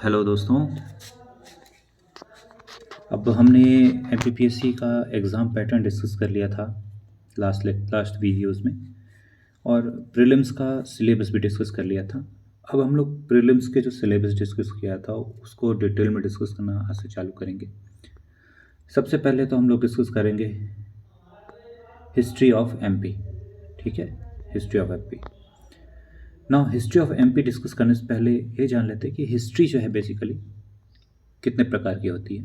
Hello दोस्तों। अब हमने एमपीपीएससी का एग्ज़ाम पैटर्न डिस्कस कर लिया था लास्ट वीडियोस में, और प्रीलिम्स का सिलेबस भी डिस्कस कर लिया था। अब हम लोग प्रीलिम्स के जो सिलेबस डिस्कस किया था उसको डिटेल में डिस्कस करना आज से चालू करेंगे। सबसे पहले तो हम लोग डिस्कस करेंगे हिस्ट्री ऑफ एमपी। ठीक है, history of MP. Now history of MP discuss करने से पहले ये जान लेते हैं कि हिस्ट्री जो है बेसिकली कितने प्रकार की होती है।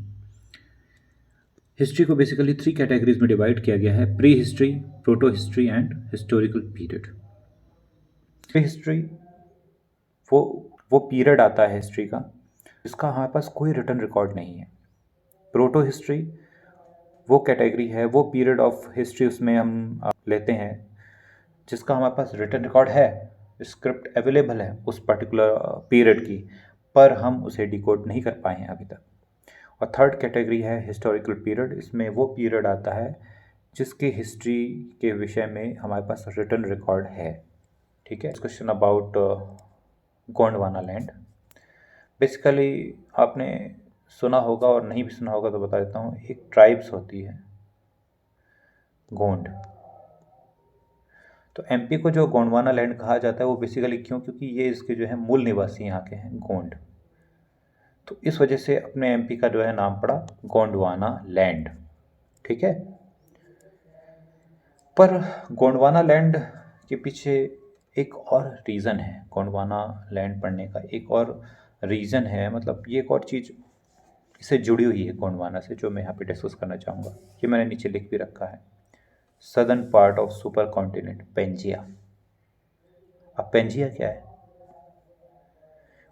हिस्ट्री को बेसिकली 3 कैटेगरीज में डिवाइड किया गया है: pre history, proto history and historical period. Pre history वो पीरियड आता है हिस्ट्री का जिसका हमारे पास कोई रिटन रिकॉर्ड नहीं है। प्रोटो हिस्ट्री वो कैटेगरी है, वो पीरियड ऑफ हिस्ट्री उसमें हम लेते हैं जिसका हमारे पास रिटन रिकॉर्ड है, स्क्रिप्ट अवेलेबल है उस पर्टिकुलर पीरियड की, पर हम उसे डिकोड नहीं कर पाए हैं अभी तक। और थर्ड कैटेगरी है हिस्टोरिकल पीरियड। इसमें वो पीरियड आता है जिसके हिस्ट्री के विषय में हमारे पास रिटन रिकॉर्ड है। ठीक है, discussion about Gondwana land. Basically आपने सुना होगा और नहीं भी सुना होगा तो बता देता हूँ। एक ट्राइब्स होती है गोंड। तो एमपी को जो गोंडवाना लैंड कहा जाता है वो बेसिकली क्यों, क्योंकि ये इसके जो है मूल निवासी यहाँ के हैं गोंड। तो इस वजह से अपने एमपी का जो है नाम पड़ा गोंडवाना लैंड। ठीक है, पर गोंडवाना लैंड के पीछे एक और रीज़न है। गोंडवाना लैंड पढ़ने का एक और रीज़न है, मतलब ये एक और चीज़ इससे जुड़ी हुई है गोंडवाना से, जो मैं यहाँ पे डिस्कस करना चाहूँगा। ये मैंने नीचे लिख भी रखा है, southern part of super continent Pangaea. अब पेंजिया क्या है,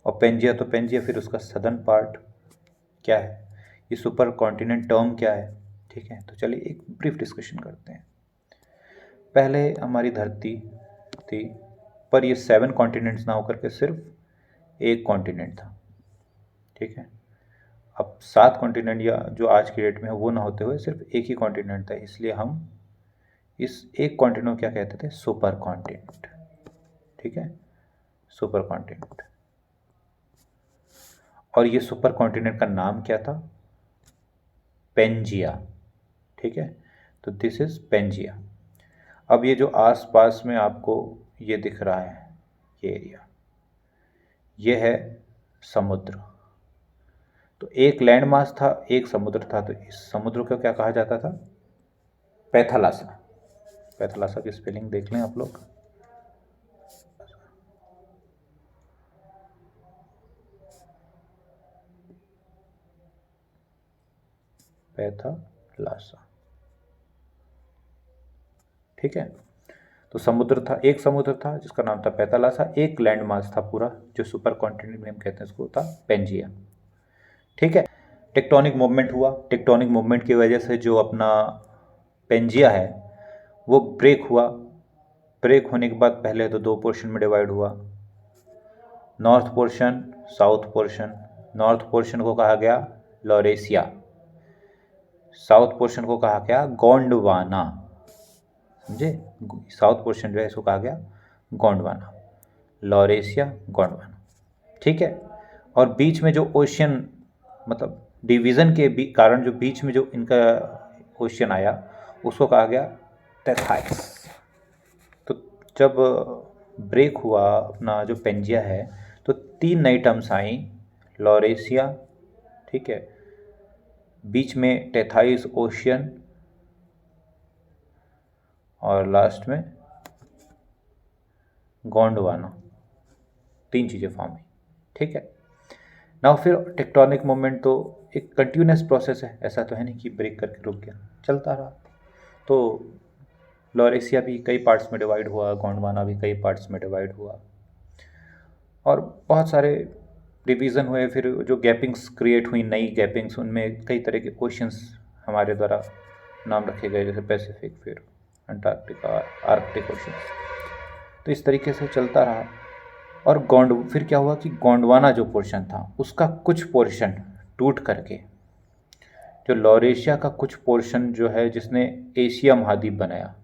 और पेंजिया तो पेंजिया, फिर उसका सदर्न पार्ट क्या है, ये सुपर कॉन्टिनेंट टर्म क्या है। ठीक है, तो चलिए एक ब्रीफ डिस्कशन करते हैं। पहले हमारी धरती थी, पर ये 7 कॉन्टिनेंट्स ना होकर के सिर्फ एक कॉन्टिनेंट था। ठीक है, अब 7 कॉन्टिनेंट या जो आज की डेट में है वो ना होते हुए सिर्फ एक ही कॉन्टिनेंट था, इसलिए हम इस एक कॉन्टिनेंट को क्या कहते थे, सुपर कॉन्टिनेंट। ठीक है, सुपर कॉन्टिनेंट। और ये सुपर कॉन्टिनेंट का नाम क्या था, पेंजिया। ठीक है, तो दिस इज पेंजिया। अब ये जो आसपास में आपको ये दिख रहा है, ये एरिया, ये है समुद्र। तो एक लैंड मास था, एक समुद्र था, तो इस समुद्र को क्या कहा जाता था, पैथालासा। पैथालासा की स्पेलिंग देख लें आप लोग, पैथालासा। ठीक है, तो समुद्र था, एक समुद्र था जिसका नाम था पैथालासा, एक लैंड मास था पूरा जो सुपर कॉन्टिनेंट में हम कहते हैं उसको, था पेंजिया। ठीक है, टेक्टोनिक मूवमेंट हुआ। टेक्टोनिक मूवमेंट की वजह से जो अपना पेंजिया है वो ब्रेक हुआ। ब्रेक होने के बाद पहले तो 2 पोर्शन में डिवाइड हुआ, north portion, south portion. North portion को कहा गया लॉरेसिया, साउथ पोर्शन को कहा गया गोंडवाना। समझे, साउथ पोर्शन जो है इसको कहा गया गोंडवाना, लॉरेसिया, गोंडवाना। ठीक है, और बीच में जो ओशियन, मतलब डिवीज़न के कारण जो बीच में जो इनका ओशियन आया उसको कहा गया टेथाइस। तो जब ब्रेक हुआ अपना जो पेंजिया है तो 3 नई टर्म्स आई, लॉरेसिया, ठीक है, बीच में टेथाइस ओशियन, और लास्ट में गोंडवाना। 3 चीज़ें फॉर्म हुई। ठीक है, ना फिर टेक्टोनिक मूवमेंट तो एक कंटिन्यूस प्रोसेस है, ऐसा तो है नहीं कि ब्रेक करके रुक गया, चलता रहा। तो लॉरेसिया भी कई पार्ट्स में डिवाइड हुआ, गोंडवाना भी कई पार्ट्स में डिवाइड हुआ, और बहुत सारे डिवीज़न हुए। फिर जो गैपिंग्स क्रिएट हुई, नई गैपिंग्स, उनमें कई तरह के ओशंस हमारे द्वारा नाम रखे गए, जैसे पैसिफिक, फिर अंटार्कटिका, आर्कटिक ओशंस। तो इस तरीके से चलता रहा। और फिर क्या हुआ कि गोंडवाना जो पोर्शन था उसका कुछ पोर्शन टूट करके जो लॉरेशिया का कुछ पोर्शन जो है जिसने एशिया महाद्वीप बनाया,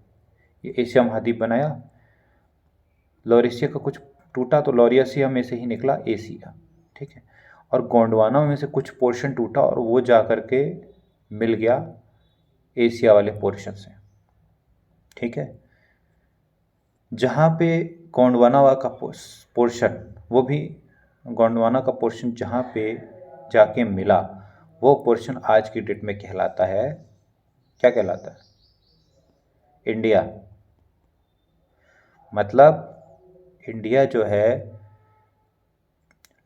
ये एशिया महाद्वीप बनाया। लॉरेशिया का कुछ टूटा तो लॉरियसिया में से ही निकला एशिया। ठीक है, और गोंडवाना में से कुछ पोर्शन टूटा और वो जा कर के मिल गया एशिया वाले पोर्शन से। ठीक है, जहाँ पे गोंडवाना का पोर्शन, वो भी गोंडवाना का पोर्शन जहाँ पे जाके मिला, वो पोर्शन आज की डेट में कहलाता है, क्या कहलाता है? इंडिया। मतलब इंडिया जो है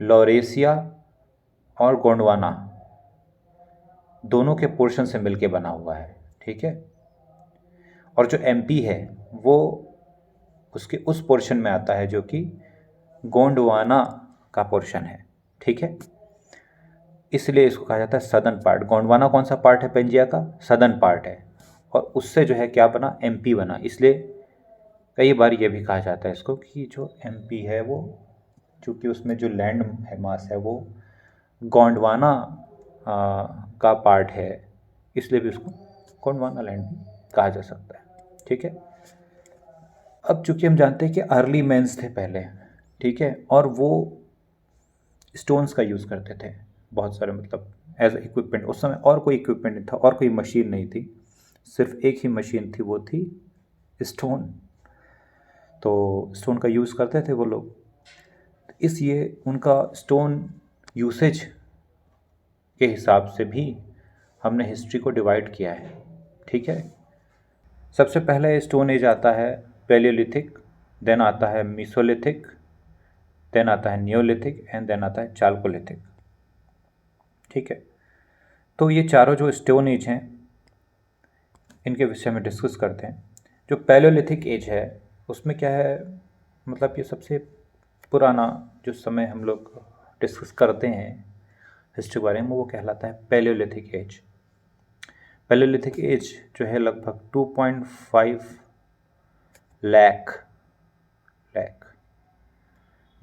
लॉरेशिया और गोंडवाना दोनों के पोर्शन से मिलके बना हुआ है। ठीक है, और जो एमपी है वो उसके उस पोर्शन में आता है जो कि गोंडवाना का पोर्शन है। ठीक है, इसलिए इसको कहा जाता है सदर्न पार्ट। गोंडवाना कौन सा पार्ट है पेंजिया का? सदर्न पार्ट है, और उससे जो है क्या बना? एमपी बना। इसलिए कई बार ये भी कहा जाता है इसको कि जो एमपी है वो, चूँकि उसमें जो लैंड है मास है वो गोंडवाना का पार्ट है, इसलिए भी उसको गोंडवाना लैंड भी कहा जा सकता है। ठीक है, अब चूँकि हम जानते हैं कि अर्ली मैंस थे पहले, ठीक है, और वो स्टोन्स का यूज़ करते थे बहुत सारे, मतलब एज इक्विपमेंट। उस समय और कोई इक्विपमेंट नहीं था और कोई मशीन नहीं थी, सिर्फ एक ही मशीन थी, वो थी स्टोन। तो स्टोन का यूज़ करते थे वो लोग, इसलिए उनका स्टोन यूसेज के हिसाब से भी हमने हिस्ट्री को डिवाइड किया है। ठीक है, सबसे पहले स्टोन एज आता है पैलियोलिथिक, देन आता है मीसोलिथिक, देन आता है नियोलिथिक एंड देन आता है चाल्कोलिथिक। ठीक है, तो ये चारों जो स्टोन एज हैं इनके विषय में डिस्कस करते हैं। जो पैलियोलिथिक एज है उसमें क्या है, मतलब ये सबसे पुराना जो समय हम लोग डिस्कस करते हैं हिस्ट्री के बारे में, वो कहलाता है पैलियोलिथिक एज। पैलियोलिथिक एज जो है लगभग 2.5 लाख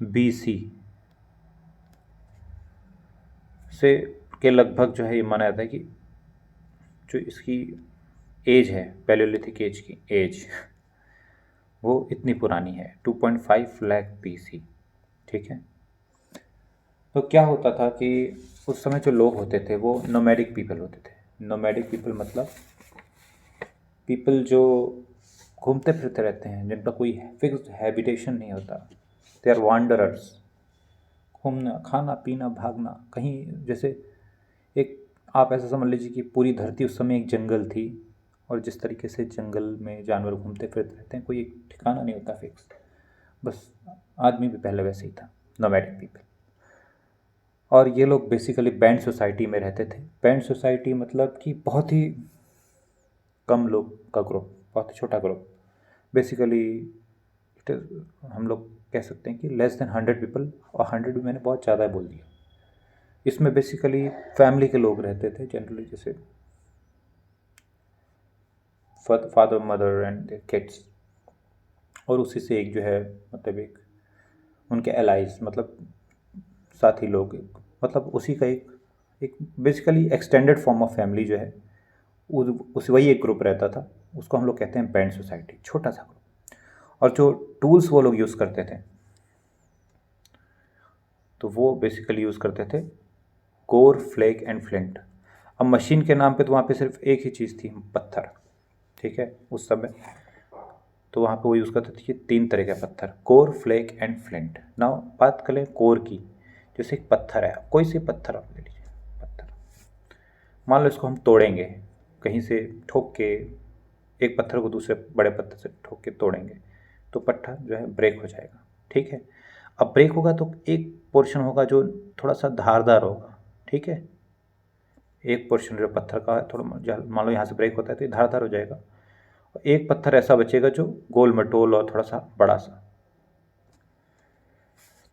BC से के लगभग जो है ये माना जाता है कि जो इसकी एज है, पैलियोलिथिक एज की एज, वो इतनी पुरानी है, 2.5 लाख BC। ठीक है, तो क्या होता था कि उस समय जो लोग होते थे वो नोमैडिक पीपल होते थे। नोमैडिक पीपल मतलब पीपल जो घूमते फिरते रहते हैं, जिनका कोई फिक्स्ड हैबिटेशन नहीं होता। दे आर वांडरर्स, घूमना, खाना पीना, भागना कहीं। जैसे एक आप ऐसा समझ लीजिए कि पूरी धरती उस समय एक जंगल थी, और जिस तरीके से जंगल में जानवर घूमते फिरते रहते हैं, कोई एक ठिकाना नहीं होता फिक्स, बस आदमी भी पहले वैसे ही था, नोमैडिक पीपल। और ये लोग बेसिकली बैंड सोसाइटी में रहते थे। बैंड सोसाइटी मतलब कि बहुत ही कम लोग का ग्रुप, बहुत ही छोटा ग्रुप। बेसिकली इट इज़, हम लोग कह सकते हैं कि लेस देन 100 पीपल, और 100 भी मैंने बहुत ज़्यादा बोल दिया। इसमें बेसिकली फैमिली के लोग रहते थे जनरली, जैसे फादर मदर एंड किड्स, और उसी से एक जो है मतलब एक उनके एलाइज, मतलब साथी लोग, मतलब उसी का एक basically extended form of family जो है, उस वही एक ग्रुप रहता था, उसको हम लोग कहते हैं बैंड सोसाइटी, छोटा सा ग्रुप। और जो टूल्स वो लोग यूज़ करते थे, तो वो बेसिकली यूज़ करते थे कोर, फ्लेक एंड फ्लिंट। अब मशीन के नाम पे तो वहाँ पे सिर्फ एक ही चीज़ थी, पत्थर। ठीक है, उस समय तो वहाँ पे वो यूज़ करते थे 3 तरह के पत्थर, core, flake and flint. Now बात करें कोर की, जैसे एक पत्थर है, कोई सी पत्थर आप ले लीजिए, पत्थर मान लो इसको हम तोड़ेंगे, कहीं से ठोक के एक पत्थर को दूसरे बड़े पत्थर से ठोक के तोड़ेंगे, तो पत्थर जो है ब्रेक हो जाएगा। ठीक है, अब ब्रेक होगा तो एक पोर्शन होगा जो थोड़ा सा धारदार होगा। ठीक है, एक पोर्शन जो पत्थर का थोड़ा, मान लो यहाँ से ब्रेक होता है तो ये धारदार हो जाएगा, और एक पत्थर ऐसा बचेगा जो गोल मटोल और थोड़ा सा बड़ा सा।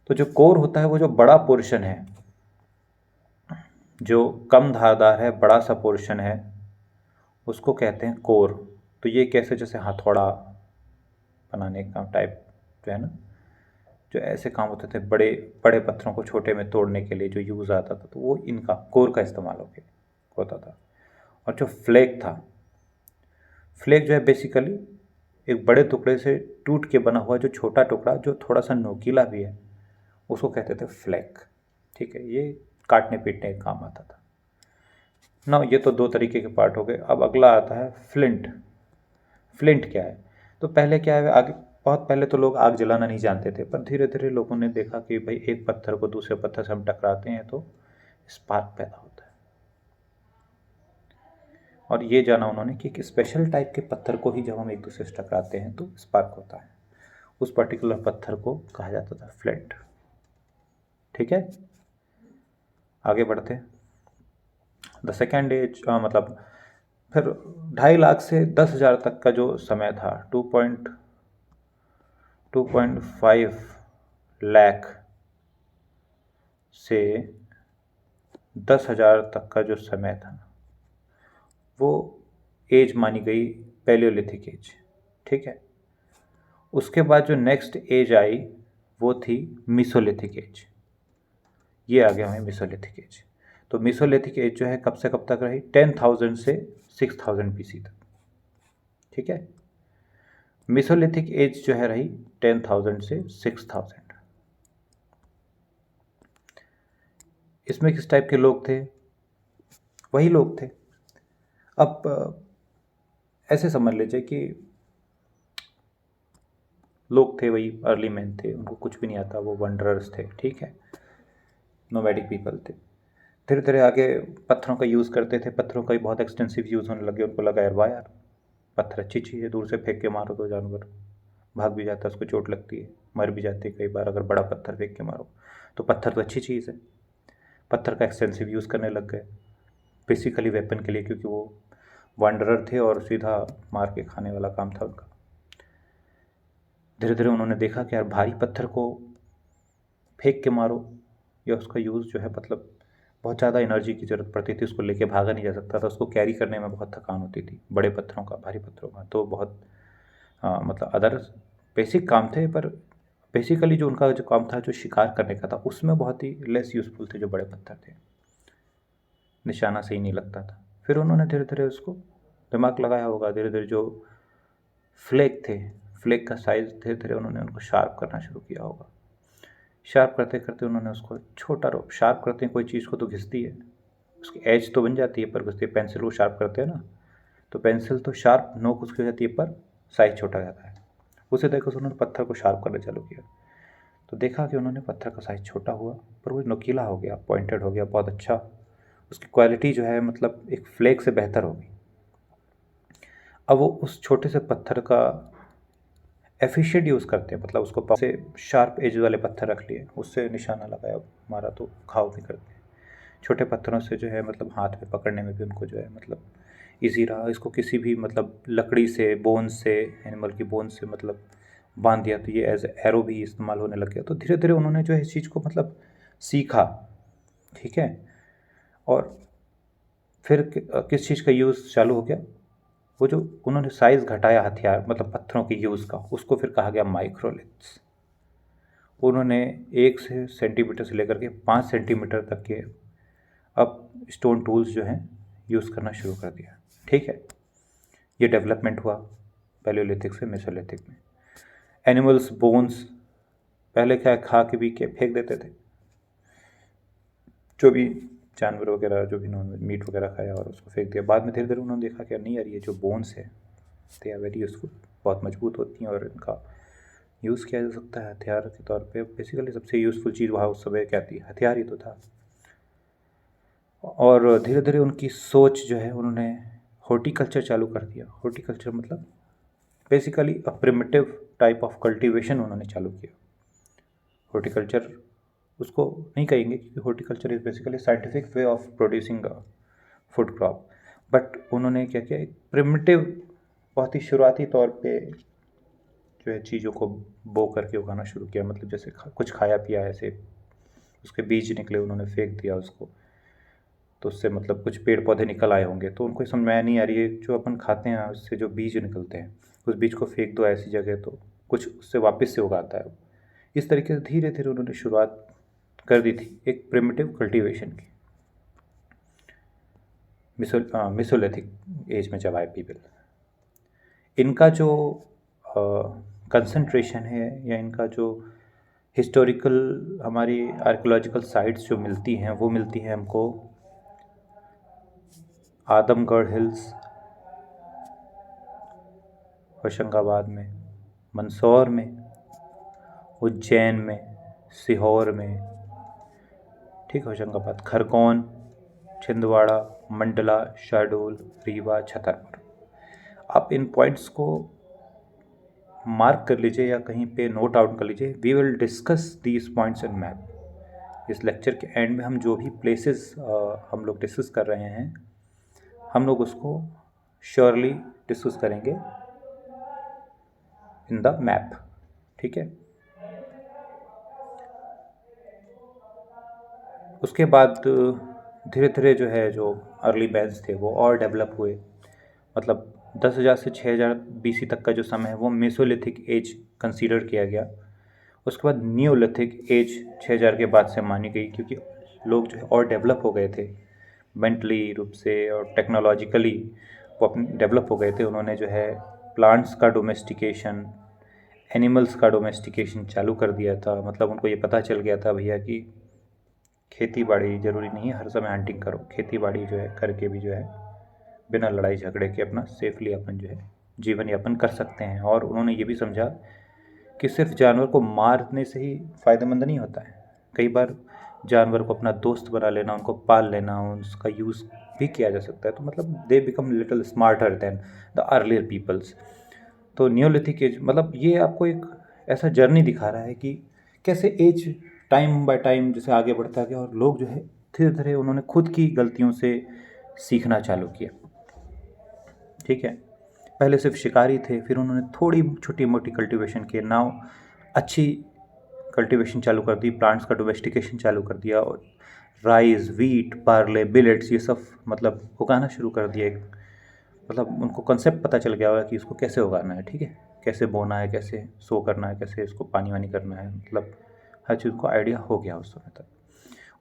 तो जो कोर होता है वो जो बड़ा पोर्शन है, जो कम धारदार है, बड़ा सा पोर्शन है, उसको कहते हैं कोर। तो ये कैसे, जैसे हथौड़ा बनाने का टाइप जो है ना, जो ऐसे काम होते थे बड़े बड़े पत्थरों को छोटे में तोड़ने के लिए जो यूज़ आता था, तो वो इनका कोर का इस्तेमाल होता था। और जो फ्लेक था, फ्लेक जो है बेसिकली एक बड़े टुकड़े से टूट के बना हुआ जो छोटा टुकड़ा जो थोड़ा सा नोकीला भी है, उसको कहते थे फ्लेक। ठीक है, ये काटने पीटने का काम आता था ना। ये तो दो तरीके के पार्ट हो गए। अब अगला आता है फ्लिंट। फ्लिंट क्या है? तो पहले क्या है, आगे बहुत पहले तो लोग आग जलाना नहीं जानते थे, पर धीरे धीरे लोगों ने देखा कि भाई एक पत्थर को दूसरे पत्थर से हम टकराते हैं तो स्पार्क पैदा होता है। और ये जाना उन्होंने कि एक स्पेशल टाइप के पत्थर को ही जब हम एक दूसरे से टकराते हैं तो स्पार्क होता है। उस पर्टिकुलर पत्थर को कहा जाता था फ्लिंट। ठीक है, आगे बढ़ते हैं। द सेकेंड एज मतलब फिर 2.5 लाख से 10,000 तक का जो समय था, 2.5 लाख से 10,000 तक का जो समय था वो एज मानी गई पैलियोलिथिक एज। ठीक है, उसके बाद जो नेक्स्ट एज आई वो थी मीसोलिथिक एज। ये आ गया हमें मीसोलिथिक एज। तो मीसोलिथिक एज जो है कब से कब तक रही? 10,000 से 6,000 BC तक। ठीक है, मीसोलिथिक एज जो है रही 10,000 से 6,000। इसमें किस टाइप के लोग थे? वही लोग थे। अब ऐसे समझ लीजिए कि लोग थे वही अर्ली मैन थे, उनको कुछ भी नहीं आता, वो वंडरर्स थे। ठीक है, नोमैडिक पीपल थे। धीरे धीरे आगे पत्थरों का यूज़ करते थे, पत्थरों का भी बहुत एक्सटेंसिव यूज़ होने लगे। उनको लगा यार वाह यार, पत्थर अच्छी चीज़ है, दूर से फेंक के मारो तो जानवर भाग भी जाता है, उसको चोट लगती है, मर भी जाती है कई बार अगर बड़ा पत्थर फेंक के मारो। तो पत्थर तो अच्छी चीज़ है, पत्थर का एक्सटेंसिव यूज़ करने लग गए बेसिकली वेपन के लिए, क्योंकि वो वांडरर थे और सीधा मार के खाने वाला काम था उनका। धीरे धीरे उन्होंने देखा कि यार भारी पत्थर को फेंक के मारो या उसका यूज़ जो है मतलब बहुत ज़्यादा एनर्जी की ज़रूरत पड़ती थी, उसको लेके भागा नहीं जा सकता था, उसको कैरी करने में बहुत थकान होती थी बड़े पत्थरों का, भारी पत्थरों का। तो बहुत मतलब अदर बेसिक काम थे, पर बेसिकली जो उनका जो काम था जो शिकार करने का था उसमें बहुत ही लेस यूज़फुल थे जो बड़े पत्थर थे, निशाना सही नहीं लगता था। फिर उन्होंने धीरे धीरे उसको दिमाग लगाया होगा, धीरे धीरे जो फ्लेक थे, फ्लेक का साइज़ धीरे धीरे उन्होंने उनको शार्प करना शुरू किया होगा। शार्प करते करते उन्होंने उसको छोटा शार्प करते हैं, कोई चीज़ को तो घिसती है, उसकी एज तो बन जाती है पर घिसती है। पेंसिल को शार्प करते हैं ना, तो पेंसिल तो शार्प नोक उसकी हो जाती है पर साइज़ छोटा जाता है। उसी तरीके से उन्होंने पत्थर को शार्प करना चालू किया, तो देखा कि उन्होंने पत्थर का साइज़ छोटा हुआ पर वो नुकीला हो गया, पॉइंटेड हो गया, बहुत अच्छा। उसकी क्वालिटी जो है मतलब एक फ्लेक से बेहतर हो गई। अब वो उस छोटे से पत्थर का एफिशिएंट यूज़ करते हैं, मतलब उसको से शार्प एज वाले पत्थर रख लिए, उससे निशाना लगाया, मारा तो घाव भी करते हैं। छोटे पत्थरों से जो है मतलब हाथ में पकड़ने में भी उनको जो है मतलब ईजी रहा। इसको किसी भी मतलब लकड़ी से, बोन से, एनिमल की बोन से मतलब बांध दिया तो ये एज एरो भी इस्तेमाल होने लग गया। तो धीरे धीरे उन्होंने जो है इस चीज़ को मतलब सीखा। ठीक है, और फिर किस चीज़ का यूज़ चालू हो गया? वो जो उन्होंने साइज़ घटाया हथियार मतलब पत्थरों के यूज़ का, उसको फिर कहा गया माइक्रोलिथ्स। उन्होंने 1 सेंटीमीटर से लेकर के 5 सेंटीमीटर तक के अब स्टोन टूल्स जो हैं यूज़ करना शुरू कर दिया। ठीक है, ये डेवलपमेंट हुआ पैलियोलिथिक से मेसोलिथिक में। एनिमल्स बोन्स पहले क्या खा के भी के फेंक देते थे, जो भी जानवर वगैरह जो भी नॉन मीट वगैरह खाया और उसको फेंक दिया। बाद में धीरे धीरे उन्होंने देखा कि नहीं यार ये जो बोन्स है दे आर वेरी यूज़फुल, बहुत मजबूत होती हैं और इनका यूज़ किया जा सकता है हथियार के तौर पे। बेसिकली सबसे यूज़फुल चीज़ वहाँ उस समय क्या थी? हथियार ही तो था। और धीरे धीरे उनकी सोच जो है, उन्होंने हॉर्टिकल्चर चालू कर दिया। हॉर्टिकल्चर मतलब basically a primitive type of cultivation उन्होंने चालू किया। हॉर्टिकल्चर उसको नहीं कहेंगे क्योंकि horticulture is basically scientific way of producing food crop, but उन्होंने क्या किया, एक प्रिमिटिव बहुत ही शुरुआती तौर पे जो है चीज़ों को बो करके उगाना शुरू किया। मतलब जैसे कुछ खाया पिया ऐसे उसके बीज निकले, उन्होंने फेंक दिया उसको, तो उससे मतलब कुछ पेड़ पौधे निकल आए होंगे। तो उनको समझ में नहीं आ रही है जो अपन खाते हैं उससे जो बीज निकलते हैं उस बीज को फेंक दो ऐसी जगह तो कुछ उससे वापस से उगाता है। इस तरीके से धीरे धीरे उन्होंने शुरुआत कर दी थी एक प्रिमिटिव कल्टीवेशन की। मिसोलिथिक एज में जब आए पीपल, इनका जो कंसंट्रेशन है या इनका जो हिस्टोरिकल हमारी आर्कियोलॉजिकल साइट्स जो मिलती हैं वो मिलती हैं हमको आदमगढ़ हिल्स होशंगाबाद में, मंदसौर में, उज्जैन में, सीहोर में, ठीक है, होशंगाबाद, खरगोन, छिंदवाड़ा, मंडला, शहडोल, रीवा, छतरपुर। आप इन पॉइंट्स को मार्क कर लीजिए या कहीं पे नोट आउट कर लीजिए। We will discuss these points in map. इस लेक्चर के एंड में हम जो भी प्लेसेस हम लोग डिस्कस कर रहे हैं, हम लोग उसको श्योरली डिस्कस करेंगे इन द मैप, ठीक है। उसके बाद धीरे धीरे जो है जो अर्ली मैन्स थे वो और डेवलप हुए। मतलब 10,000 से 6,000 BC तक का जो समय है वो मेसोलिथिक एज कंसीडर किया गया। उसके बाद न्यूलिथिक एज 6,000 के बाद से मानी गई, क्योंकि लोग जो है और डेवलप हो गए थे मेंटली रूप से और टेक्नोलॉजिकली, वो अपने डेवलप हो गए थे। उन्होंने जो है प्लांट्स का डोमेस्टिकेशन, एनिमल्स का डोमेस्टिकेशन चालू कर दिया था। मतलब उनको ये पता चल गया था भैया कि खेती बाड़ी ज़रूरी नहीं है हर समय हंटिंग करो, खेती बाड़ी जो है करके भी जो है बिना लड़ाई झगड़े के अपना सेफली अपन जो है जीवन यापन कर सकते हैं। और उन्होंने ये भी समझा कि सिर्फ जानवर को मारने से ही फ़ायदेमंद नहीं होता है, कई बार जानवर को अपना दोस्त बना लेना, उनको पाल लेना, उसका यूज़ भी किया जा सकता है। तो मतलब they become little smarter than the earlier peoples. तो न्योलिथिक एज मतलब ये आपको एक ऐसा जर्नी दिखा रहा है कि कैसे एज टाइम बाय टाइम जैसे आगे बढ़ता गया और लोग जो है धीरे धीरे उन्होंने खुद की गलतियों से सीखना चालू किया, ठीक है। पहले सिर्फ शिकारी थे, फिर उन्होंने थोड़ी छोटी मोटी कल्टीवेशन की, नाउ अच्छी कल्टीवेशन चालू कर दी, प्लांट्स का डोमेस्टिकेशन चालू कर दिया और राइस, वीट, पार्ले, बिलेट्स ये सब मतलब उगाना शुरू कर दिया। मतलब उनको कॉन्सेप्ट पता चल गया होगा कि इसको कैसे उगाना है, ठीक है, कैसे बोना है, कैसे सो करना है, कैसे इसको पानी वानी करना है, मतलब हर चीज़ को आइडिया हो गया उस समय तक।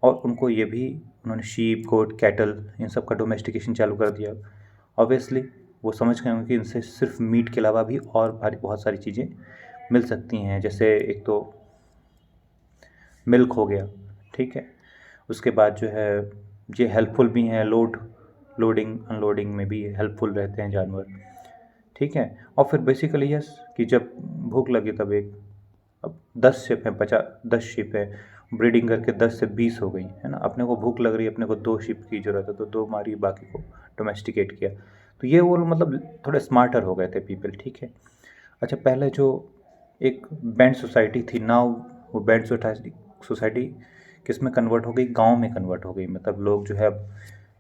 और उनको ये भी उन्होंने शीप, गोट, कैटल इन सब का डोमेस्टिकेशन चालू कर दिया। ऑब्वियसली वो समझ गए होंगे कि इनसे सिर्फ मीट के अलावा भी और बहुत सारी चीज़ें मिल सकती हैं, जैसे एक तो मिल्क हो गया, ठीक है। उसके बाद जो है ये हेल्पफुल भी हैं, लोडिंग अनलोडिंग में भी हेल्पफुल रहते हैं जानवर, ठीक है। और फिर बेसिकली यस कि जब भूख लगी तब अब 10 शिप हैं, 10 शिप है, ब्रीडिंग करके 10 से 20 हो गई है ना। अपने को भूख लग रही है, अपने को 2 शिप की ज़रूरत है तो 2 मारी, बाकी को डोमेस्टिकेट किया। तो ये वो मतलब थोड़े स्मार्टर हो गए थे पीपल, ठीक है। अच्छा, पहले जो एक बैंड सोसाइटी थी ना, वो बैंड सोसाइटी किस में कन्वर्ट हो गई, गांव में कन्वर्ट हो गई। मतलब लोग जो है अब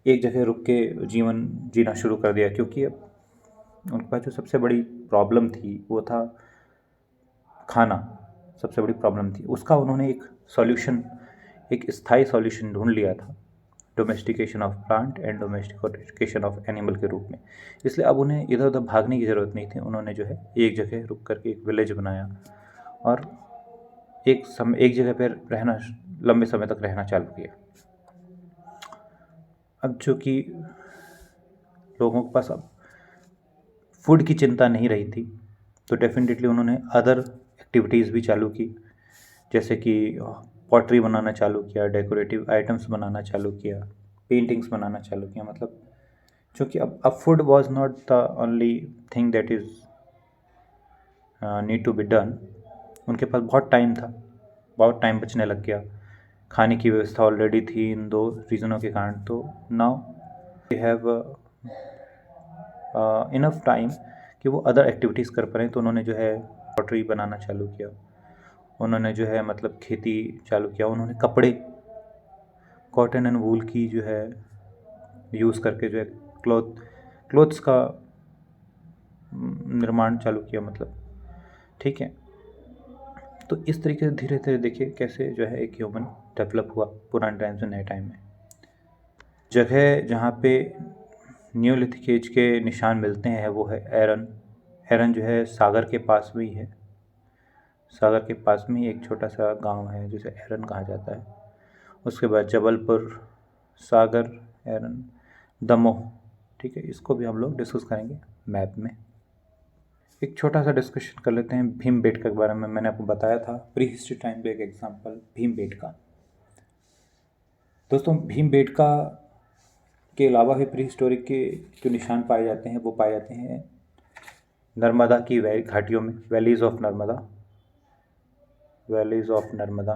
एक जगह रुक के जीवन जीना शुरू कर दिया, क्योंकि अब उनके पास जो सबसे बड़ी प्रॉब्लम थी वो था खाना, सबसे बड़ी प्रॉब्लम थी। उसका उन्होंने एक सॉल्यूशन, एक स्थायी सॉल्यूशन ढूंढ लिया था, domestication of plant and domestication of animal के रूप में। इसलिए अब उन्हें इधर उधर भागने की ज़रूरत नहीं थी। उन्होंने जो है एक जगह रुक करके एक विलेज बनाया और एक जगह पर रहना, लंबे समय तक रहना चालू किया। अब चूँकि लोगों के पास अब फूड की चिंता नहीं रही थी, तो डेफिनेटली उन्होंने अदर एक्टिविटीज़ भी चालू की, जैसे कि पॉटरी बनाना चालू किया, डेकोरेटिव आइटम्स बनाना चालू किया, पेंटिंग्स बनाना चालू किया। मतलब चूँकि अब food was not the only thing that is need to be done, उनके पास बहुत टाइम था, बहुत टाइम बचने लग गया। खाने की व्यवस्था ऑलरेडी थी इन 2 रीज़नों के कारण। तो now we have enough time कि वो अदर एक्टिविटीज़ कर पाएँ। तो उन्होंने जो है पॉटरी बनाना चालू किया, उन्होंने जो है मतलब खेती चालू किया, उन्होंने कपड़े, कॉटन एंड वूल की जो है यूज़ करके जो है क्लोथ्स का निर्माण चालू किया, मतलब ठीक है। तो इस तरीके से धीरे धीरे देखिए कैसे जो है एक ह्यूमन डेवलप हुआ पुराने टाइम से नए टाइम में। जगह जहाँ पे न्यूलिथिक एज के निशान मिलते हैं वो है एरन। एरन जो है सागर के पास में ही है, सागर के पास में ही एक छोटा सा गांव है जिसे एरन कहा जाता है। उसके बाद जबलपुर, सागर, एरन, दमोह, ठीक है। इसको भी हम लोग डिस्कस करेंगे मैप में। एक छोटा सा डिस्कशन कर लेते हैं भीमबेटका के बारे में। मैंने आपको बताया था प्री हिस्ट्री टाइम पे एक एग्जांपल भीमबेटका। दोस्तों भीमबेटका के अलावा भी प्री हिस्टोरिक के जो निशान पाए जाते हैं वो पाए जाते हैं नर्मदा की घाटियों में, valleys of Narmada, valleys of Narmada,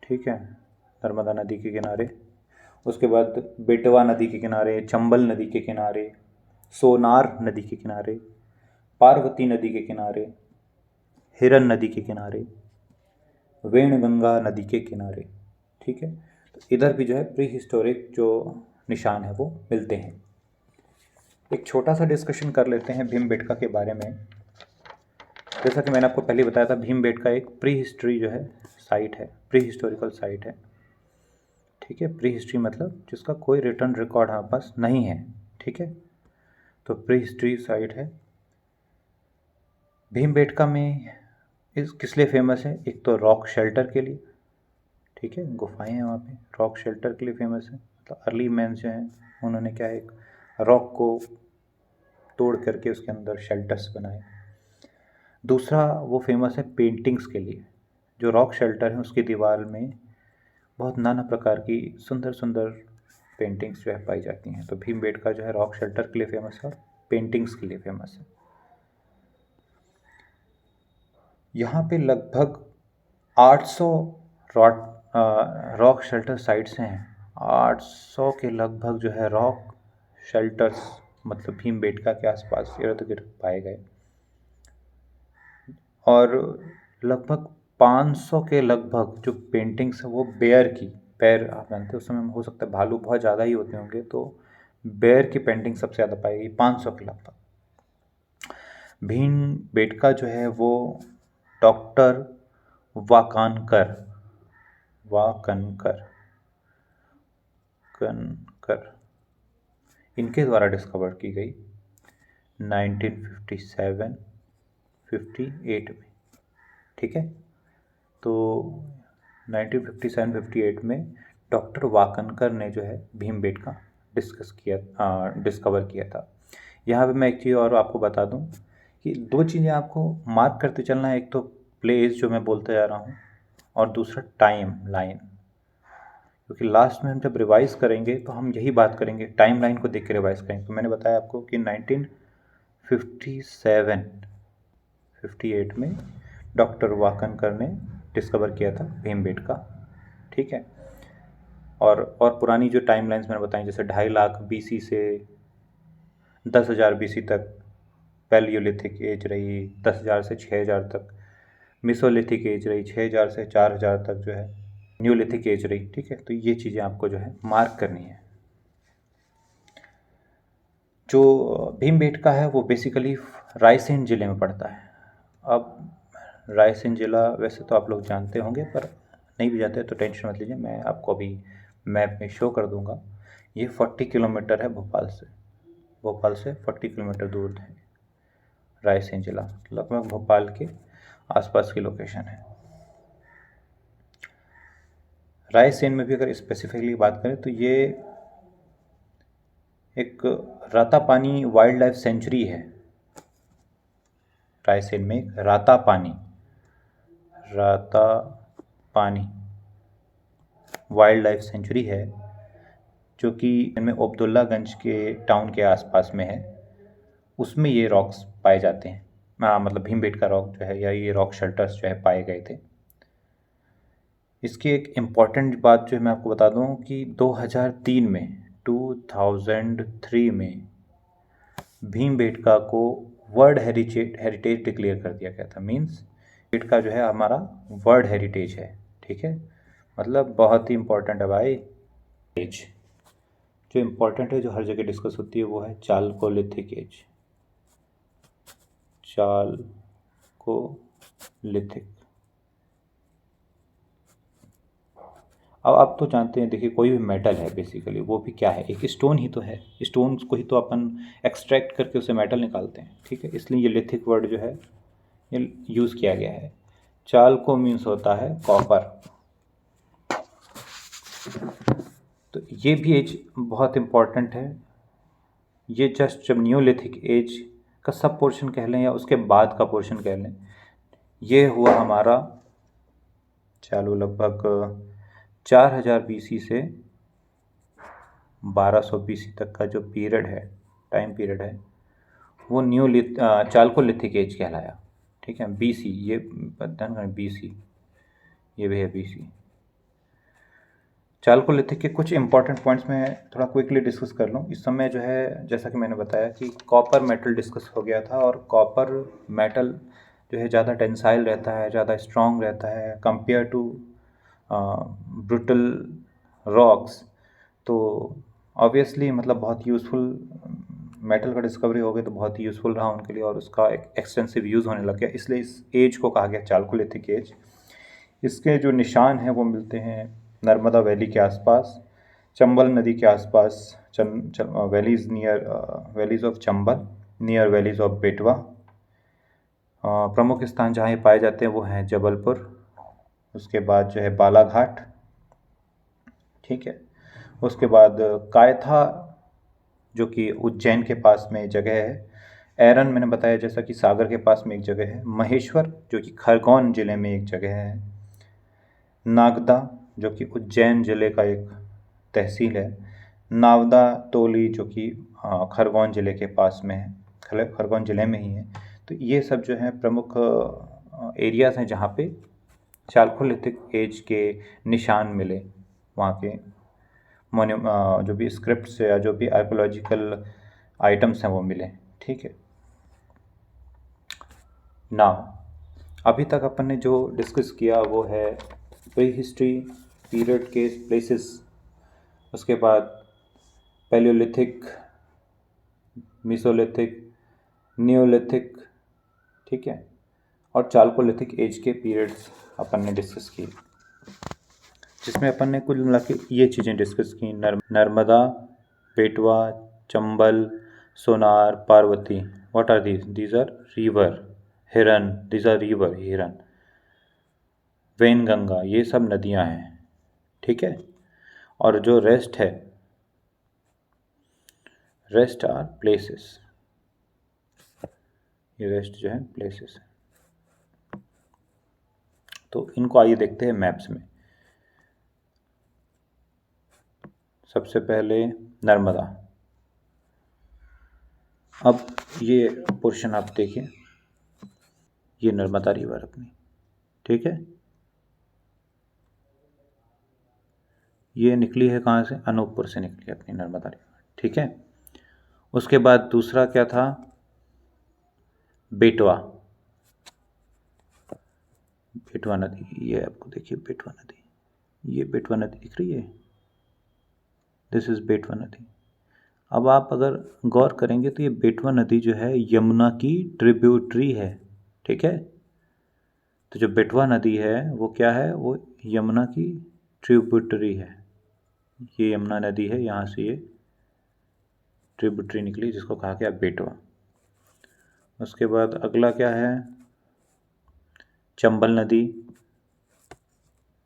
ठीक है, नर्मदा नदी के किनारे। उसके बाद बेटवा नदी के किनारे, चंबल नदी के किनारे, सोनार नदी के किनारे, पार्वती नदी के किनारे, हिरन नदी के किनारे, वेणगंगा नदी के किनारे, ठीक है। तो इधर भी जो है प्री हिस्टोरिक जो निशान है वो मिलते हैं। एक छोटा सा डिस्कशन कर लेते हैं भीमबेटका के बारे में। जैसा कि मैंने आपको पहले बताया था, भीमबेटका एक प्री हिस्ट्री जो है साइट है, प्री हिस्टोरिकल साइट है, ठीक है। प्री हिस्ट्री मतलब जिसका कोई रिटर्न रिकॉर्ड हमारे पास नहीं है, ठीक है। तो प्री हिस्ट्री साइट है। भीमबेटका में इस किस लिए फेमस है? एक तो रॉक शेल्टर के लिए, ठीक है, गुफाएं हैं वहाँ पे, रॉक शेल्टर के लिए फेमस है। तो अर्ली मैन जो हैं उन्होंने क्या है, एक रॉक को तोड़ करके उसके अंदर शेल्टर्स बनाए। दूसरा वो फेमस है पेंटिंग्स के लिए। जो रॉक शेल्टर है उसकी दीवार में बहुत नाना प्रकार की सुंदर सुंदर पेंटिंग्स जो है पाई जाती हैं। तो भीमबेटका जो है रॉक शेल्टर के लिए फेमस है और पेंटिंग्स के लिए फेमस है। यहाँ पे लगभग 800 रॉक शेल्टर साइट्स हैं। 800 के लगभग जो है रॉक शेल्टर्स मतलब भीमबेटका के आसपास इर्द गिर्द पाए गए, और लगभग 500 के लगभग जो पेंटिंग्स है वो बेयर की, बेयर आप जानते हैं उस समय हो सकता है भालू बहुत ज़्यादा ही होते होंगे, तो बेयर की पेंटिंग सबसे ज़्यादा पाई गई 500 के लगभग। भीमबेटका जो है वो डॉक्टर वाकानकर कनकर इनके द्वारा डिस्कवर की गई 1957-58 में, ठीक है। तो 1957-58 में डॉक्टर वाकनकर ने जो है भीमबेटका डिस्कवर किया था। यहाँ पे मैं एक चीज़ और आपको बता दूं कि दो चीज़ें आपको मार्क करते चलना है, एक तो प्लेस जो मैं बोलते जा रहा हूँ और दूसरा टाइम लाइन, क्योंकि लास्ट में हम जब रिवाइज़ करेंगे तो हम यही बात करेंगे, टाइम लाइन को देख के रिवाइज़ करेंगे। तो मैंने बताया आपको कि 1957-58 में डॉक्टर वाकनकर ने डिस्कवर किया था भीमबेटका, ठीक है। और पुरानी जो टाइम लाइन्स मैंने बताई, जैसे 2.5 लाख BC से 10,000 BC तक पैलियोलिथिक एज रही, 10,000 से 6,000 तक मिसोलिथिक एज रही, 6,000 से 4,000 तक जो है न्यूलिथिक एज रही, ठीक है। तो ये चीज़ें आपको जो है मार्क करनी है। जो भीमबेटका है वो बेसिकली रायसेन ज़िले में पड़ता है। अब रायसेन ज़िला वैसे तो आप लोग जानते होंगे, पर नहीं भी जानते तो टेंशन मत लीजिए, मैं आपको अभी मैप में शो कर दूंगा। ये 40 किलोमीटर है भोपाल से 40 किलोमीटर दूर है रायसेन ज़िला, लगभग भोपाल के आसपास की लोकेशन है। रायसेन में भी अगर स्पेसिफिकली बात करें तो ये एक रातापानी वाइल्ड लाइफ सेंचुरी है। रायसेन में एक रातापानी वाइल्ड लाइफ सेंचुरी है, जो कि इनमें अब्दुल्लागंज के टाउन के आसपास में है। उसमें ये रॉक्स पाए जाते हैं, मतलब भीमबेटका रॉक जो है या ये रॉक शेल्टर्स जो है पाए गए थे। इसकी एक इम्पॉर्टेंट बात जो है मैं आपको बता दूं कि 2003 में भीमबेटका को वर्ल्ड हेरिटेज डिक्लेयर कर दिया गया था। मीन्स बेटका जो है हमारा वर्ल्ड हेरिटेज है, ठीक है। मतलब बहुत ही इम्पोर्टेंट है भाई। एज जो इम्पोर्टेंट है, जो हर जगह डिस्कस होती है, वो है चालकोलिथिक एज, चालकोलिथिक। अब आप तो जानते हैं, देखिए कोई भी मेटल है बेसिकली वो भी क्या है, एक स्टोन ही तो है। स्टोन को ही तो अपन एक्सट्रैक्ट करके उसे मेटल निकालते हैं, ठीक है। इसलिए ये लिथिक वर्ड जो है ये यूज़ किया गया है। चालको मीन्स होता है कॉपर। तो ये भी एज बहुत इम्पॉर्टेंट है। ये जस्ट जब न्यूलिथिक एज का सब पोर्शन कह लें या उसके बाद का पोर्शन कह लें, ये हुआ हमारा चालू लगभग 4000 BC से 1200 BC तक का जो पीरियड है, टाइम पीरियड है, वो चालकोलिथिक एज कहलाया। ठीक है, BC, ये ध्यान करें BC, ये भी है BC। चालकोलिथिक के कुछ इंपॉर्टेंट पॉइंट्स मैं थोड़ा क्विकली डिस्कस कर लूँ। इस समय जो है, जैसा कि मैंने बताया कि कॉपर मेटल डिस्कस हो गया था, और कॉपर मेटल जो है ज़्यादा टेंसाइल रहता है, ज़्यादा स्ट्रॉन्ग रहता है कंपेयर टू ब्रुटल रॉक्स। तो ऑब्वियसली मतलब बहुत यूज़फुल, मेटल का डिस्कवरी हो गई तो बहुत ही यूज़फुल रहा उनके लिए, और उसका एक एक्सटेंसिव यूज़ होने लग गया, इसलिए इस एज को कहा गया चालकोलिथिक एज। इसके जो निशान हैं वो मिलते हैं नर्मदा वैली के आसपास, चंबल नदी के आसपास, valleys of Chambal, near valleys of बेटवा। प्रमुख स्थान जहाँ ये पाए जाते हैं वो हैं जबलपुर, उसके बाद जो है बालाघाट, ठीक है, उसके बाद कायथा जो कि उज्जैन के पास में एक जगह है, एरन मैंने बताया जैसा कि सागर के पास में एक जगह है, महेश्वर जो कि खरगोन जिले में एक जगह है, नागदा जो कि उज्जैन जिले का एक तहसील है, नावदा तोली जो कि खरगोन जिले के पास में है, खरगोन जिले में ही है। तो ये सब जो है प्रमुख एरियाज़ हैं जहाँ पे चालकोलिथिक एज के निशान मिले, वहाँ के जो भी स्क्रिप्ट्स या जो भी आर्कोलॉजिकल आइटम्स हैं वो मिले। ठीक है ना, अभी तक अपन ने जो डिस्कस किया वो है प्री हिस्ट्री पीरियड के प्लेसेस, उसके बाद पैलियोलिथिक, मीसोलिथिक, नियोलिथिक, ठीक है, और चालकोलिथिक एज के पीरियड्स अपन ने डिस्कस किए, जिसमें अपन ने कुल मिला के ये चीज़ें डिस्कस की। Narmada, Betwa, Chambal, Sonar, Parvati, what are these are river, Hiran, these are river, Hiran, Wainganga, ये सब नदियां हैं। ठीक है, और जो रेस्ट है, रेस्ट आर प्लेसेस, ये रेस्ट जो है प्लेसेस है। तो इनको आइए देखते हैं मैप्स में। सबसे पहले नर्मदा, अब ये पोर्शन आप देखिए, ये नर्मदा रिवर अपनी, ठीक है, ये निकली है कहाँ से, अनूपपुर से निकली है अपनी नर्मदा रिवर। ठीक है, उसके बाद दूसरा क्या था, बेटवा, बेटवा नदी, ये आपको देखिए बेटवा नदी, ये बेटवा नदी दिख रही है, दिस इज बेटवा नदी। अब आप अगर गौर करेंगे तो ये बेटवा नदी जो है यमुना की ट्रिब्यूटरी है। ठीक है, तो जो बेटवा नदी है वो क्या है, वो यमुना की ट्रिब्यूटरी है, ये यमुना नदी है, यहाँ से ये ट्रिब्यूटरी निकली जिसको कहा गया बेटवा। उसके बाद अगला क्या है, चंबल नदी,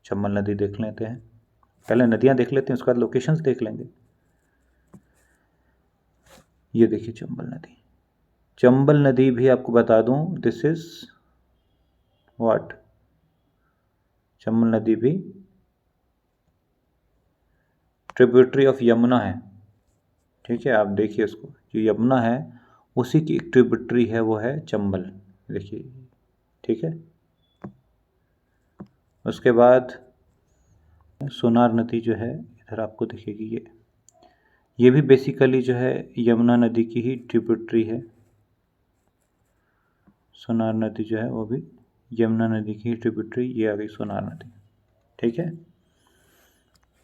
चंबल नदी देख लेते हैं, पहले नदियाँ देख लेते हैं उसके बाद लोकेशंस देख लेंगे। ये देखिए चंबल नदी, चंबल नदी भी आपको बता दूं, दिस इज व्हाट, चंबल नदी भी ट्रिब्यूटरी ऑफ यमुना है। ठीक है, आप देखिए उसको, जो यमुना है उसी की एक ट्रिब्यूटरी है, वो है चंबल, देखिए। ठीक है, उसके बाद सोनार नदी जो है इधर आपको दिखेगी, ये भी बेसिकली जो है यमुना नदी की ही ट्रिब्यूटरी है। सोनार नदी जो है वो भी यमुना नदी की ही ट्रिब्यूटरी, ये आ गई सोनार नदी। ठीक है,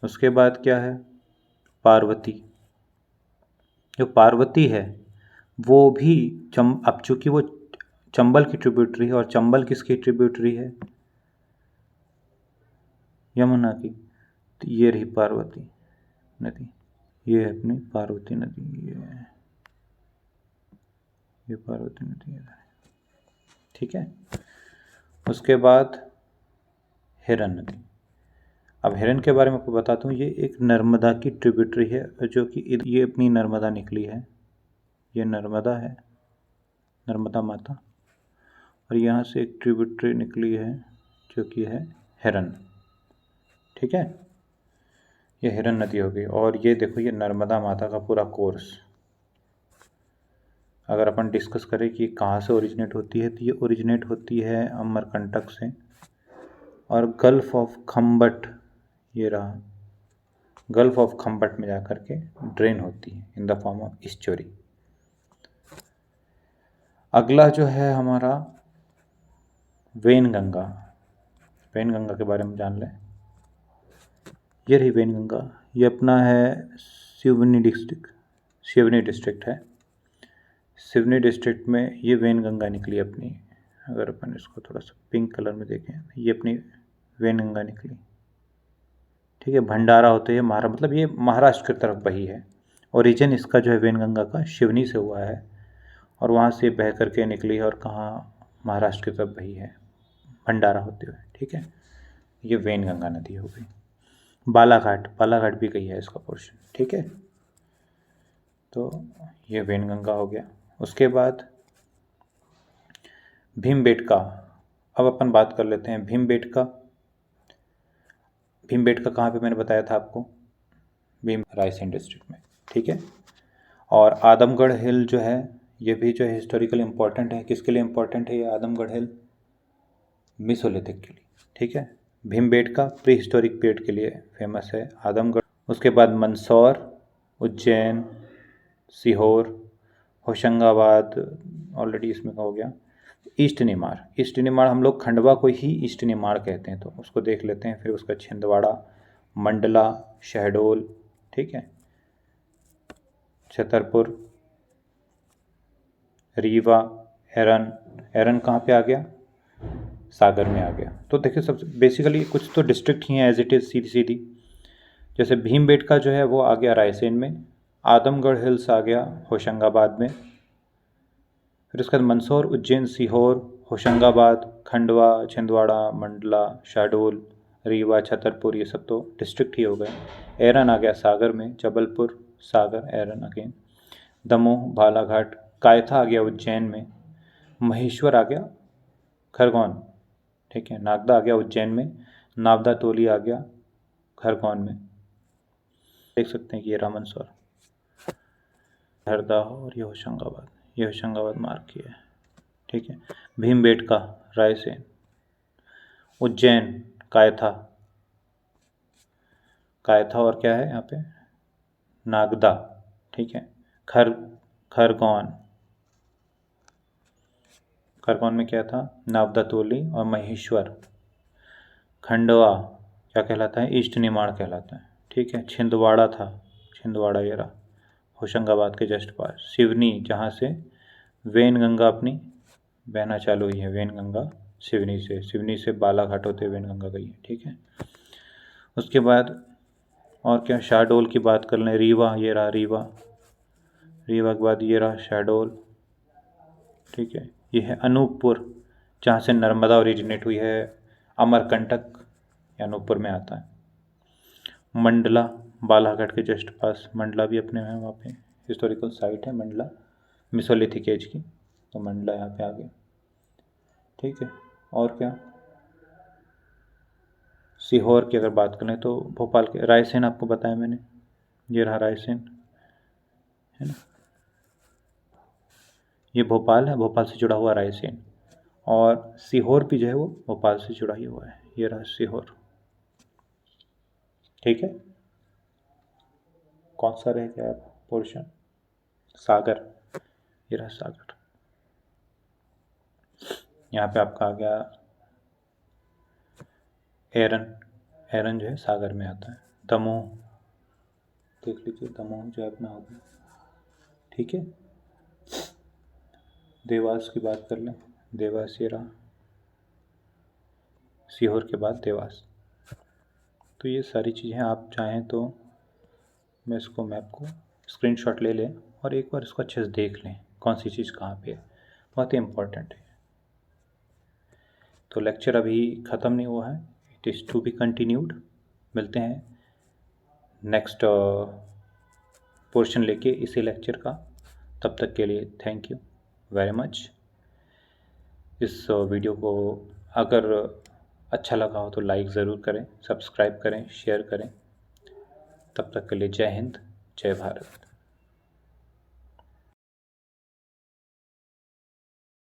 उसके बाद क्या है, पार्वती, जो पार्वती है वो भी अब चूंकि वो चंबल की ट्रिब्यूटरी है, और चंबल किसकी ट्रिब्यूटरी है, यमुना की, तो ये रही पार्वती नदी, ये है अपनी पार्वती नदी, ये पार्वती नदी है। ठीक है, उसके बाद हिरन नदी। अब हिरन के बारे में आपको बताता हूँ, ये एक नर्मदा की ट्रिब्यूटरी है, जो कि ये अपनी नर्मदा निकली है, ये नर्मदा है, नर्मदा माता, और यहाँ से एक ट्रिब्यूटरी निकली है जो कि है हिरन। ठीक है, ये हिरन नदी हो गई। और ये देखो, ये नर्मदा माता का पूरा कोर्स। अगर अपन डिस्कस करें कि कहाँ से ओरिजिनेट होती है, तो ये ओरिजिनेट होती है अमरकंटक से, और गल्फ ऑफ खम्बट, ये रहा, गल्फ ऑफ खम्बट में जाकर के ड्रेन होती है इन द फॉर्म ऑफ ईस्चुरी। अगला जो है हमारा वेनगंगा। वेनगंगा के बारे में जान लें। ये रही वेनगंगा, ये अपना है सिवनी डिस्ट्रिक्ट है। सिवनी डिस्ट्रिक्ट में ये वेनगंगा निकली अपनी। अगर अपन इसको थोड़ा सा पिंक कलर में देखें, ये अपनी वेनगंगा निकली। ठीक है, भंडारा होते हैं मतलब ये महाराष्ट्र की तरफ बही है। ओरिजिन इसका जो है वेनगंगा का सिवनी से हुआ है, और वहाँ से बह करके निकली है, और कहाँ, महाराष्ट्र की तरफ बही है भंडारा होते हुए। ठीक है, ये वेनगंगा नदी हो गई। बालाघाट भी गई है इसका पोर्शन। ठीक है, तो ये वेनगंगा हो गया। उसके बाद भीमबेटका। अब अपन बात कर लेते हैं भीमबेटका कहाँ पे मैंने बताया था आपको, रायसेन डिस्ट्रिक्ट में। ठीक है, और आदमगढ़ हिल जो है, ये भी जो है हिस्टोरिकल इम्पोर्टेंट है। किसके लिए इम्पोर्टेंट है ये आदमगढ़ हिल? मेसोलिथिक के लिए। ठीक है, भीमबेटका प्री हिस्टोरिक पीरियड के लिए फेमस है आदमगढ़। उसके बाद मंदसौर, उज्जैन, सीहोर, होशंगाबाद ऑलरेडी इसमें का हो गया। ईस्ट निमाड़ हम लोग खंडवा को ही ईस्ट निमाड़ कहते हैं, तो उसको देख लेते हैं। फिर उसका छिंदवाड़ा, मंडला, शहडोल, ठीक है, छतरपुर, रीवा, एरन कहाँ पे आ गया? सागर में आ गया। तो देखिए, सब बेसिकली कुछ तो डिस्ट्रिक्ट ही हैं एज इट इज़, सीधी। जैसे भीमबेटका जो है वो आ गया रायसेन में, आदमगढ़ हिल्स आ गया होशंगाबाद में, फिर उसके बाद मंदसौर, उज्जैन, सीहोर, होशंगाबाद, खंडवा, छिंदवाड़ा, मंडला, शहडोल, रीवा, छतरपुर, ये सब तो डिस्ट्रिक्ट ही हो गए। एरन आ गया सागर में, जबलपुर, सागर, एरन अगेन, दमोह, बालाघाट, कायथा आ गया उज्जैन में, महेश्वर आ गया खरगोन, ठीक है, नागदा आ गया उज्जैन में, नावदा टोली आ गया खरगोन में। देख सकते हैं कि ये रामनसौर, हरदा और ये होशंगाबाद मार्क किया है। ठीक है, भीमबेटका रायसेन, उज्जैन कायथा और क्या है यहाँ पे, नागदा, ठीक है, खरगोन में क्या था, नावदातोली और महेश्वर। खंडवा क्या कहलाता है, ईस्ट निमाड़ कहलाता है। ठीक है, छिंदवाड़ा ये रहा होशंगाबाद के जस्ट पास। सिवनी, जहाँ से वेनगंगा अपनी बहना चालू हुई है, वेनगंगा सिवनी से बालाघाट होते वेनगंगा गई है। ठीक है, उसके बाद और क्या, शहडोल की बात कर लें, रीवा, ये रहा रीवा के बाद ये रहा शहडोल। ठीक है, ये है अनूपपुर, जहाँ से नर्मदा ओरिजिनेट हुई है, अमरकंटक अनूपपुर में आता है। मंडला बालाघाट के जस्ट पास, मंडला भी अपने हैं, वहाँ पे हिस्टोरिकल साइट है मंडला, मेसोलिथिक एज की, तो मंडला यहाँ पे आ गया। ठीक है, और क्या, सीहोर की अगर बात करें तो भोपाल के, रायसेन आपको बताया मैंने, ये रहा रायसेन, है ना, ये भोपाल है, भोपाल से जुड़ा हुआ रायसेन। और सीहोर भी जो है वो भोपाल से जुड़ा ही हुआ है, ये रहा सीहोर। ठीक है, कौन सा रह गया पोर्शन, सागर, ये रहा सागर। यहाँ पे आपका आ गया एरन जो है सागर में आता है। दमोह देख लीजिए, दमोह जो है अपना हो गया। ठीक है, देवास की बात कर लें, देवास ये रहा, सीहोर के बाद देवास। तो ये सारी चीज़ें आप चाहें तो मैं इसको मैप को स्क्रीनशॉट ले लें और एक बार इसको अच्छे से देख लें कौन सी चीज़ कहाँ पे है, बहुत ही इम्पोर्टेंट है। तो लेक्चर अभी ख़त्म नहीं हुआ है, it is to be continued. मिलते हैं नेक्स्ट पोर्शन लेके इसी लेक्चर का, तब तक के लिए थैंक यू वेरी मच। इस वीडियो को अगर अच्छा लगा हो तो लाइक ज़रूर करें, सब्सक्राइब करें, शेयर करें। तब तक के लिए जय हिंद, जय भारत।